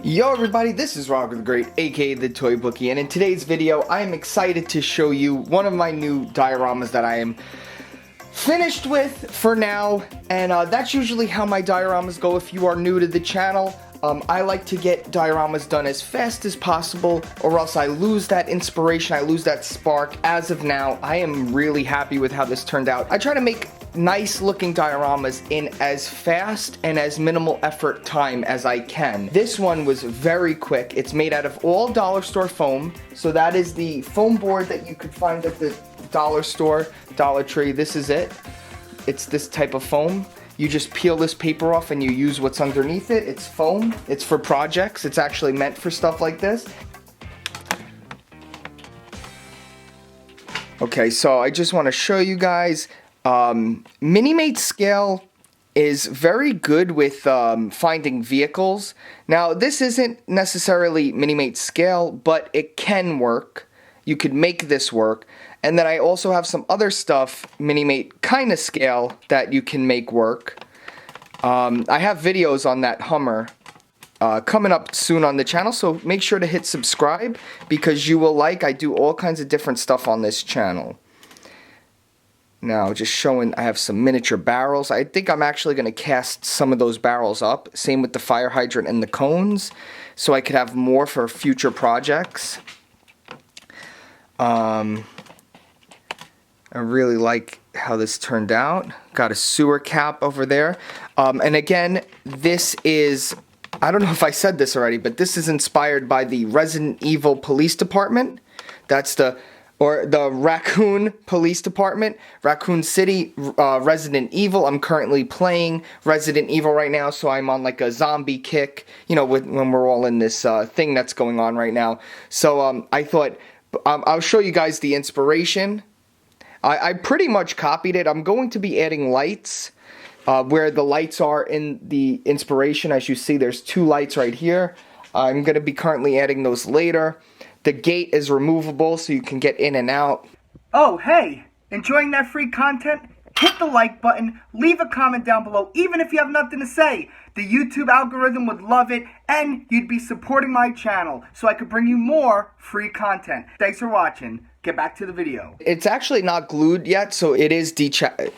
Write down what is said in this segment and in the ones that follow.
Yo everybody, this is Rock the Great, aka the Toy Bookie, and in today's video I am excited to show you one of my new dioramas that I am finished with for now, and that's usually how my dioramas go if you are new to the channel. I like to get dioramas done as fast as possible, or else I lose that inspiration, I lose that spark. As of now, I am really happy with how this turned out. I try to make nice looking dioramas in as fast and as minimal effort time as I can. This one was very quick. It's made out of all dollar store foam. So that is the foam board that you could find at the dollar store, Dollar Tree. This is it. It's this type of foam. You just peel this paper off and you use what's underneath it. It's foam. It's for projects. It's actually meant for stuff like this. Okay, so I just want to show you guys. Minimate scale is very good with finding vehicles. Now, this isn't necessarily Minimate scale, but it can work. You could make this work. And then I also have some other stuff, Minimate kind of scale, that you can make work. I have videos on that Hummer coming up soon on the channel, so make sure to hit subscribe because you will I do all kinds of different stuff on this channel. Now, just showing, I have some miniature barrels. I think I'm actually going to cast some of those barrels up. Same with the fire hydrant and the cones, so I could have more for future projects. I really like how this turned out. Got a sewer cap over there. And again, this is, I don't know if I said this already, but this is inspired by the Resident Evil Police Department. That's the Raccoon Police Department. Raccoon City, Resident Evil. I'm currently playing Resident Evil right now, so I'm on like a zombie kick, you know, when we're all in this thing that's going on right now. So I thought, I'll show you guys the inspiration. I pretty much copied it. I'm going to be adding lights where the lights are in the inspiration. As you see, there's two lights right here. I'm going to be currently adding those later. The gate is removable so you can get in and out. Oh, hey! Enjoying that free content? Hit the like button, leave a comment down below, even if you have nothing to say. The YouTube algorithm would love it, and you'd be supporting my channel so I could bring you more free content. Thanks for watching. Get back to the video. It's actually not glued yet, so it is detachable.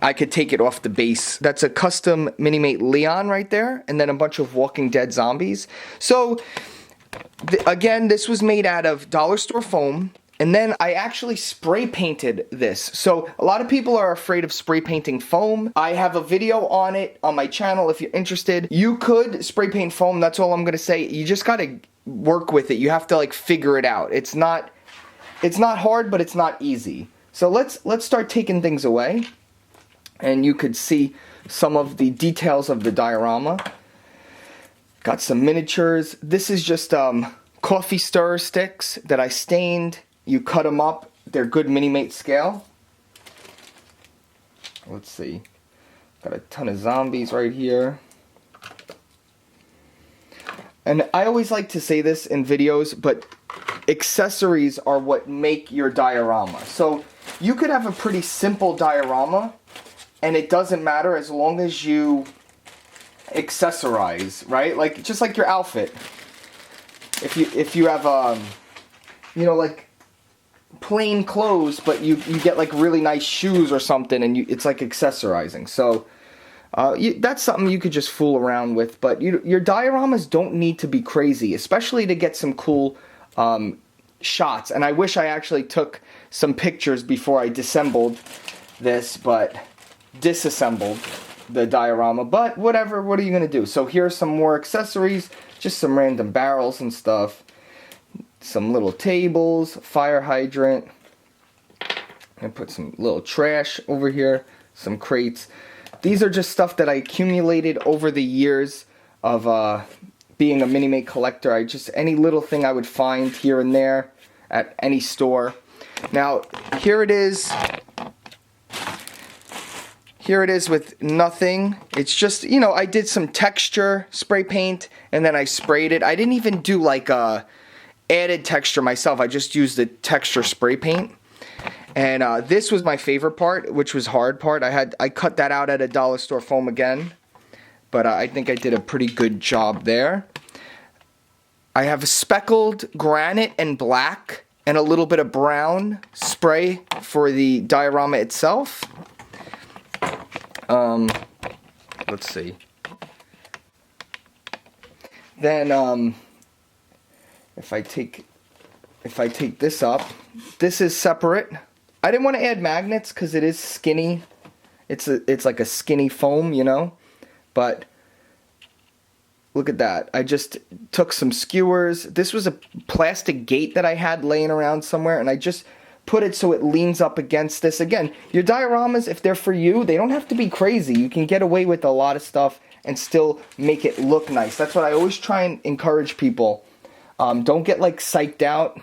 I could take it off the base. That's a custom Minimate Leon right there, and then a bunch of Walking Dead zombies. So, again, this was made out of dollar store foam. And then I actually spray painted this. So a lot of people are afraid of spray painting foam. I have a video on it on my channel if you're interested. You could spray paint foam, that's all I'm gonna say. You just gotta work with it. You have to like figure it out. It's not hard, but it's not easy. So let's start taking things away. And you could see some of the details of the diorama. Got some miniatures. This is just coffee stirrer sticks that I stained. You cut them up. They're good Minimate scale. Let's see. Got a ton of zombies right here. And I always like to say this in videos, but accessories are what make your diorama. So you could have a pretty simple diorama, and it doesn't matter as long as you accessorize, right? Like just like your outfit. If you have you know, like plain clothes, but you get like really nice shoes or something, and it's like accessorizing. So that's something you could just fool around with. But your dioramas don't need to be crazy, especially to get some cool shots. And I wish I actually took some pictures before I disassembled the diorama. But whatever, what are you gonna do? So here's some more accessories, just some random barrels and stuff. Some little tables, fire hydrant, and put some little trash over here, some crates. These are just stuff that I accumulated over the years of being a Minimate collector. Any little thing I would find here and there at any store. Now, here it is. Here it is with nothing. It's just, you know, I did some texture spray paint, and then I sprayed it. I didn't even do like a added texture myself. I just used the texture spray paint. And this was my favorite part, which was hard part. I cut that out at a dollar store foam again. but I think I did a pretty good job there. I have speckled granite and black and a little bit of brown spray for the diorama itself. Let's see. Then if I take this up, this is separate. I didn't want to add magnets because it is skinny. It's like a skinny foam, you know. But look at that. I just took some skewers. This was a plastic gate that I had laying around somewhere, and I just put it so it leans up against this. Again, your dioramas, if they're for you, they don't have to be crazy. You can get away with a lot of stuff and still make it look nice. That's what I always try and encourage people. Don't get like psyched out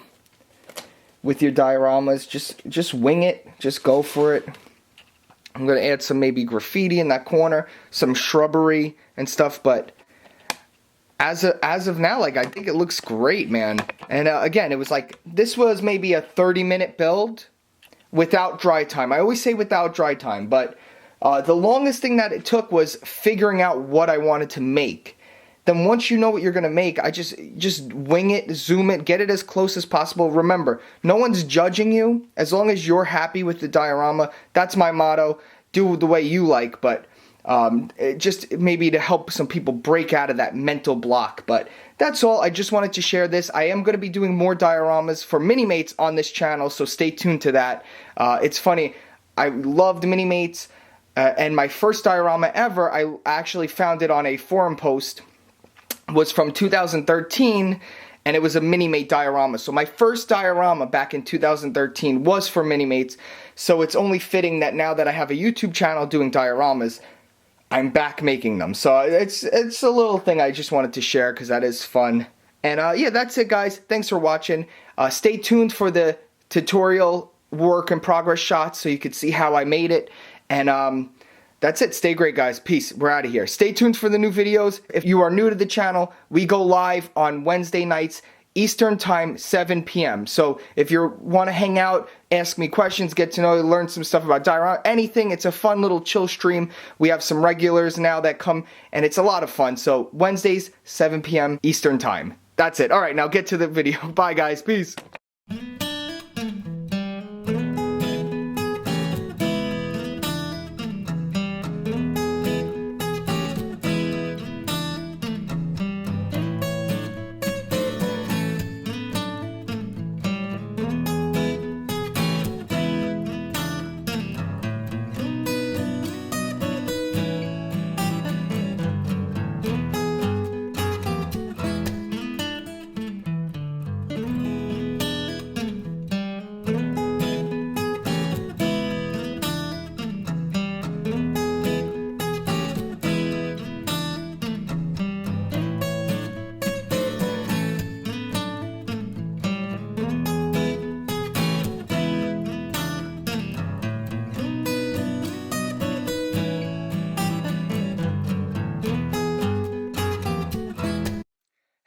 with your dioramas. Just wing it. Just go for it. I'm going to add some maybe graffiti in that corner, some shrubbery and stuff, but as of now, like, I think it looks great, man. And again, it was like, this was maybe a 30-minute build without dry time. I always say without dry time, but the longest thing that it took was figuring out what I wanted to make. Then once you know what you're going to make, I just wing it, zoom it, get it as close as possible. Remember, no one's judging you. As long as you're happy with the diorama, that's my motto. Do the way you like, but just maybe to help some people break out of that mental block. But that's all. I just wanted to share this. I am going to be doing more dioramas for Minimates on this channel, so stay tuned to that. It's funny, I loved Minimates, and my first diorama ever, I actually found it on a forum post, was from 2013, and it was a Minimate diorama. So my first diorama back in 2013 was for Minimates, so it's only fitting that now that I have a YouTube channel doing dioramas, I'm back making them. So it's a little thing I just wanted to share because that is fun. And yeah, that's it, guys. Thanks for watching. Stay tuned for the tutorial work in progress shots so you can see how I made it. And that's it. Stay great, guys. Peace. We're out of here. Stay tuned for the new videos. If you are new to the channel, we go live on Wednesday nights, Eastern Time, 7 p.m. So if you want to hang out, ask me questions, get to know, learn some stuff about diorama, anything, it's a fun little chill stream. We have some regulars now that come, and it's a lot of fun. So Wednesdays, 7 p.m. Eastern Time. That's it. All right, now get to the video. Bye, guys. Peace.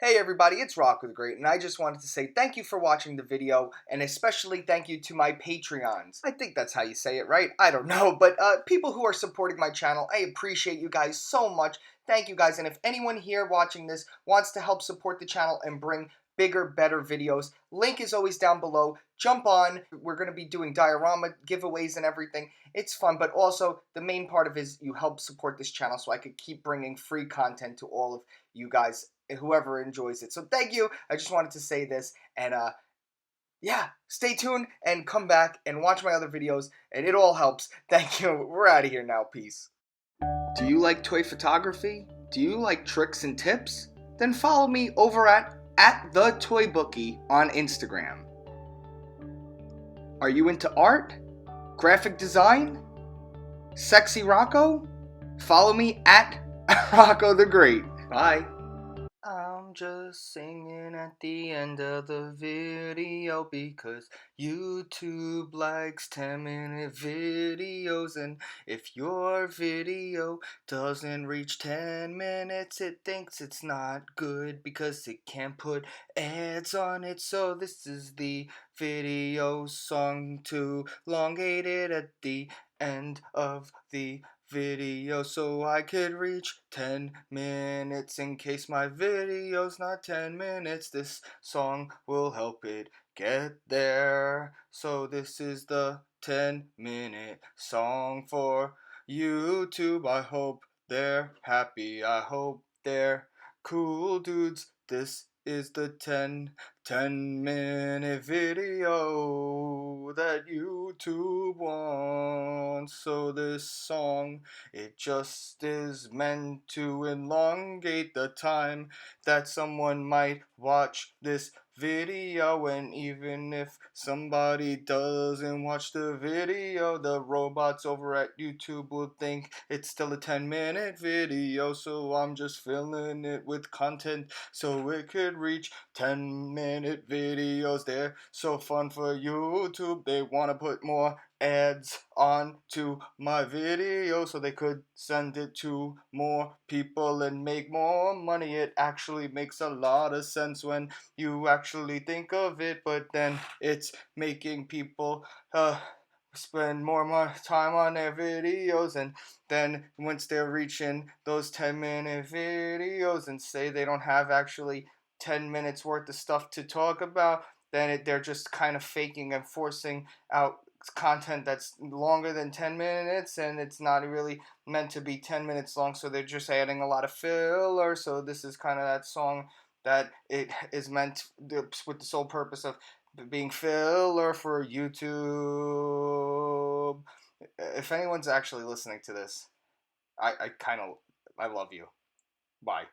Hey everybody, it's ROCCOTHEGREAT, and I just wanted to say thank you for watching the video, and especially thank you to my Patreons. I think that's how you say it, right? I don't know, but people who are supporting my channel, I appreciate you guys so much. Thank you guys, and if anyone here watching this wants to help support the channel and bring bigger, better videos, link is always down below. Jump on. We're going to be doing diorama giveaways and everything. It's fun, but also the main part of it is you help support this channel so I could keep bringing free content to all of you guys, whoever enjoys it. So thank you. I just wanted to say this, and yeah, stay tuned and come back and watch my other videos, and it all helps. Thank you. We're out of here now. Peace. Do you like toy photography? Do you like tricks and tips? Then follow me over at the Toy Bookie on Instagram. Are you into art? Graphic design? Sexy Rocco? Follow me at Rocco the Great. Bye. I'm just singing at the end of the video because YouTube likes 10-minute videos, and if your video doesn't reach 10 minutes, it thinks it's not good because it can't put ads on it. So this is the video song to elongate it at the end of the video so I could reach 10 minutes. In case my video's not 10 minutes, this song will help it get there. So this is the 10-minute song for YouTube. I hope they're happy. I hope they're cool dudes. This is the 10-minute video that YouTube wants. So this song, it just is meant to elongate the time that someone might watch this video. And even if somebody doesn't watch the video, the robots over at YouTube will think it's still a 10-minute video. So I'm just filling it with content so it could reach 10-minute videos. They're so fun for YouTube. They want to put more ads onto my video so they could send it to more people and make more money. It actually makes a lot of sense when you actually think of it, but then it's making people spend more time on their videos, and then once they're reaching those 10-minute videos and say they don't have actually 10 minutes worth of stuff to talk about, then they're just kind of faking and forcing out content that's longer than 10 minutes, and it's not really meant to be 10 minutes long, so they're just adding a lot of filler. So this is kind of that song that it is meant with the sole purpose of being filler for YouTube. If anyone's actually listening to this, I kind of I love you. Bye.